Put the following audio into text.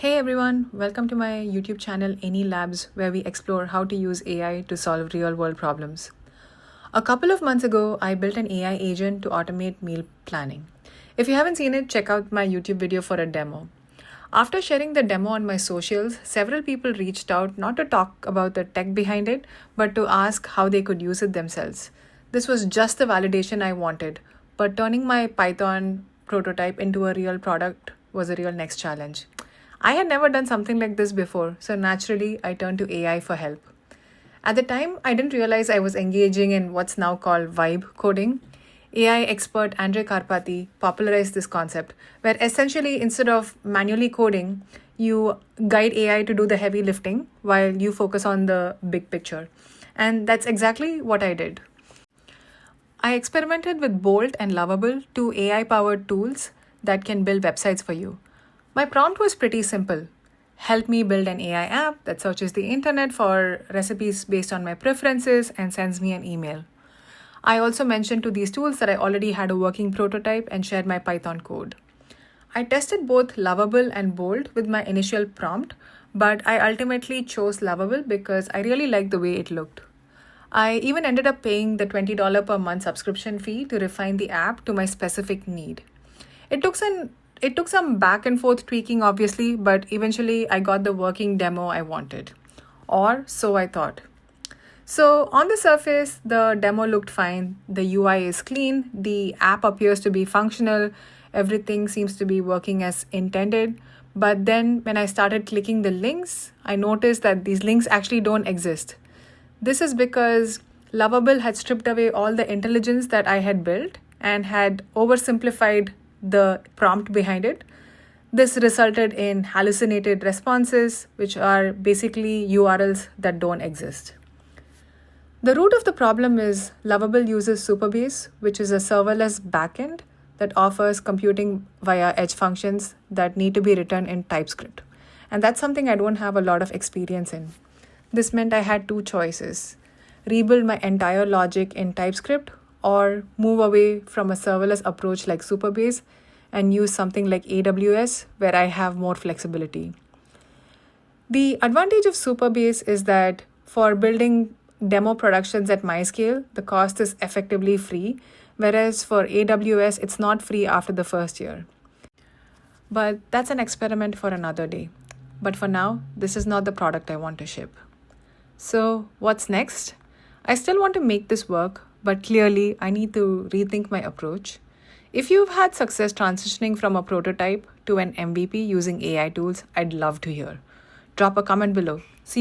Hey everyone, welcome to my YouTube channel Any Labs, where we explore how to use AI to solve real world problems. A couple of months ago, I built an AI agent to automate meal planning. If you haven't seen it, check out my YouTube video for a demo. After sharing the demo on my socials, several people reached out not to talk about the tech behind it, but to ask how they could use it themselves. This was just the validation I wanted, but turning my Python prototype into a real product was a real next challenge. I had never done something like this before, so naturally I turned to AI for help. At the time, I didn't realize I was engaging in what's now called vibe coding. AI expert Andre Karpathy popularized this concept, where essentially instead of manually coding, you guide AI to do the heavy lifting while you focus on the big picture. And that's exactly what I did. I experimented with Bolt and Lovable, two AI powered tools that can build websites for you. My prompt was pretty simple. Help me build an AI app that searches the internet for recipes based on my preferences and sends me an email. I also mentioned to these tools that I already had a working prototype and shared my Python code. I tested both Lovable and Bolt with my initial prompt, but I ultimately chose Lovable because I really liked the way it looked. I even ended up paying the $20 per month subscription fee to refine the app to my specific need. It took some back and forth tweaking, obviously, but eventually I got the working demo I wanted. Or so I thought. So, on the surface, the demo looked fine. The UI is clean, the app appears to be functional, everything seems to be working as intended. But then, when I started clicking the links, I noticed that these links actually don't exist. This is because Lovable had stripped away all the intelligence that I had built and had oversimplified the prompt behind it. This resulted in hallucinated responses, which are basically URLs that don't exist. The root of the problem is Lovable uses Supabase, which is a serverless backend that offers computing via edge functions that need to be written in TypeScript. And that's something I don't have a lot of experience in. This meant I had two choices: rebuild my entire logic in TypeScript or move away from a serverless approach like Supabase and use something like AWS where I have more flexibility. The advantage of Supabase is that for building demo productions at my scale, the cost is effectively free, whereas for AWS, it's not free after the first year. But that's an experiment for another day. But for now, this is not the product I want to ship. So, what's next? I still want to make this work, but clearly I need to rethink my approach. If you've had success transitioning from a prototype to an MVP using AI tools, I'd love to hear. Drop a comment below. See you.